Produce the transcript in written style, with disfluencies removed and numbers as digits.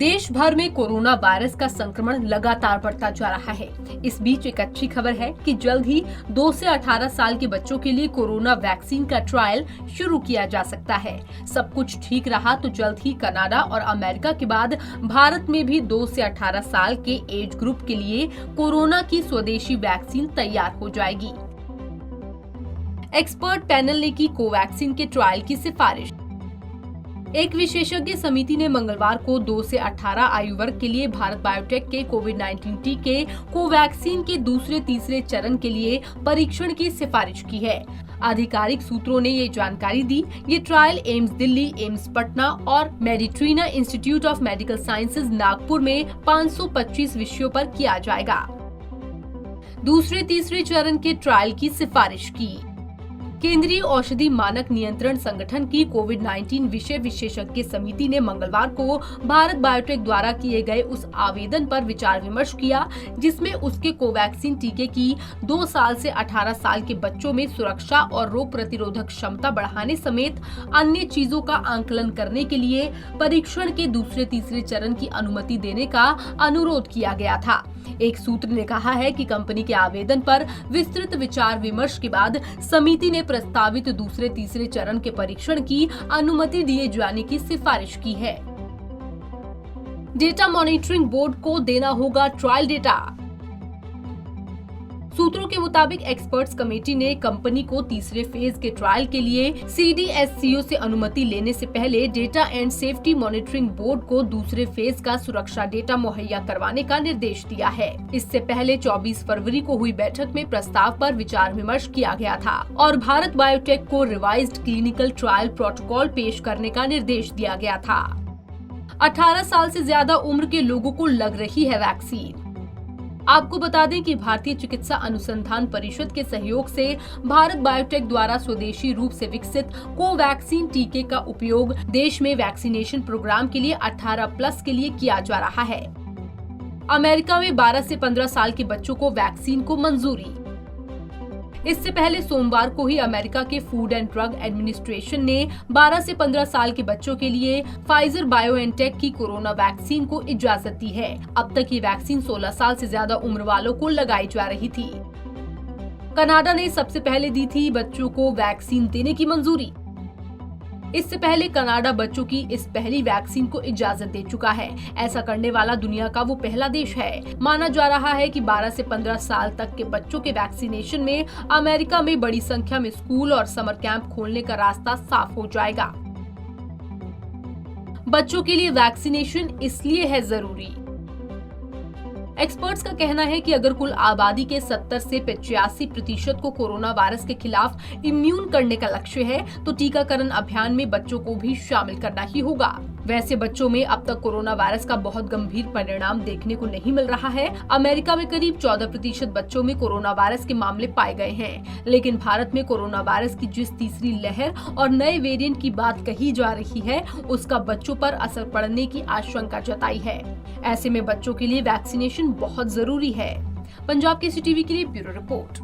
देश भर में कोरोना वायरस का संक्रमण लगातार बढ़ता जा रहा है। इस बीच एक अच्छी खबर है कि जल्द ही 2 से 18 साल के बच्चों के लिए कोरोना वैक्सीन का ट्रायल शुरू किया जा सकता है। सब कुछ ठीक रहा तो जल्द ही कनाडा और अमेरिका के बाद भारत में भी 2 से 18 साल के एज ग्रुप के लिए कोरोना की स्वदेशी वैक्सीन तैयार हो जाएगी। एक्सपर्ट पैनल ने की कोवैक्सीन के ट्रायल की सिफारिश। एक विशेषज्ञ समिति ने मंगलवार को 2 से 18 आयु वर्ग के लिए भारत बायोटेक के कोविड-19 टीके कोवैक्सीन के दूसरे तीसरे चरण के लिए परीक्षण की सिफारिश की है। आधिकारिक सूत्रों ने ये जानकारी दी। ये ट्रायल एम्स दिल्ली, एम्स पटना और Meditrina Institute of Medical Sciences Nagpur में 525 विषयों पर किया जाएगा। दूसरे तीसरे चरण के ट्रायल की सिफारिश की। केंद्रीय औषधि मानक नियंत्रण संगठन की कोविड-19 विषय विशेषज्ञ समिति ने मंगलवार को भारत बायोटेक द्वारा किए गए उस आवेदन पर विचार विमर्श किया जिसमें उसके कोवैक्सीन टीके की 2 साल से 18 साल के बच्चों में सुरक्षा और रोग प्रतिरोधक क्षमता बढ़ाने समेत अन्य चीजों का आंकलन करने के लिए परीक्षण के दूसरे तीसरे चरण की अनुमति देने का अनुरोध किया गया था। एक सूत्र ने कहा है कि कंपनी के आवेदन पर विस्तृत विचार विमर्श के बाद समिति ने प्रस्तावित दूसरे तीसरे चरण के परीक्षण की अनुमति दिए जाने की सिफारिश की है। डेटा मॉनिटरिंग बोर्ड को देना होगा ट्रायल डेटा। सूत्रों के मुताबिक एक्सपर्ट्स कमेटी ने कंपनी को तीसरे फेज के ट्रायल के लिए CDSCO से अनुमति लेने से पहले data and safety monitoring board को दूसरे फेज का सुरक्षा डेटा मुहैया करवाने का निर्देश दिया है। इससे पहले 24 फरवरी को हुई बैठक में प्रस्ताव पर विचार विमर्श किया गया था और भारत बायोटेक को रिवाइज्ड क्लिनिकल ट्रायल प्रोटोकॉल पेश करने का निर्देश दिया गया था। 18 साल से ज्यादा उम्र के लोगों को लग रही है वैक्सीन। आपको बता दें कि भारतीय चिकित्सा अनुसंधान परिषद के सहयोग से भारत बायोटेक द्वारा स्वदेशी रूप से विकसित कोवैक्सीन टीके का उपयोग देश में वैक्सीनेशन प्रोग्राम के लिए 18+ के लिए किया जा रहा है। अमेरिका में 12 से 15 साल के बच्चों को वैक्सीन को मंजूरी। इससे पहले सोमवार को ही अमेरिका के फूड एंड ड्रग एडमिनिस्ट्रेशन ने 12 से 15 साल के बच्चों के लिए फाइजर बायोएनटेक की कोरोना वैक्सीन को इजाजत दी है। अब तक ये वैक्सीन 16 साल से ज्यादा उम्र वालों को लगाई जा रही थी। कनाडा ने सबसे पहले दी थी बच्चों को वैक्सीन देने की मंजूरी। इससे पहले कनाडा बच्चों की इस पहली वैक्सीन को इजाजत दे चुका है। ऐसा करने वाला दुनिया का वो पहला देश है। माना जा रहा है कि 12 से 15 साल तक के बच्चों के वैक्सीनेशन में अमेरिका में बड़ी संख्या में स्कूल और समर कैंप खोलने का रास्ता साफ हो जाएगा। बच्चों के लिए वैक्सीनेशन इसलिए है जरूरी। एक्सपर्ट्स का कहना है कि अगर कुल आबादी के 70 से 85% को कोरोना वायरस के खिलाफ इम्यून करने का लक्ष्य है तो टीकाकरण अभियान में बच्चों को भी शामिल करना ही होगा। वैसे बच्चों में अब तक कोरोना वायरस का बहुत गंभीर परिणाम देखने को नहीं मिल रहा है। अमेरिका में करीब 14% बच्चों में कोरोना वायरस के मामले पाए गए हैं, लेकिन भारत में कोरोना वायरस की जिस तीसरी लहर और नए वेरिएंट की बात कही जा रही है उसका बच्चों पर असर पड़ने की आशंका जताई है। ऐसे में बच्चों के लिए वैक्सीनेशन बहुत जरूरी है। पंजाब केसरी टीवी के लिए ब्यूरो रिपोर्ट।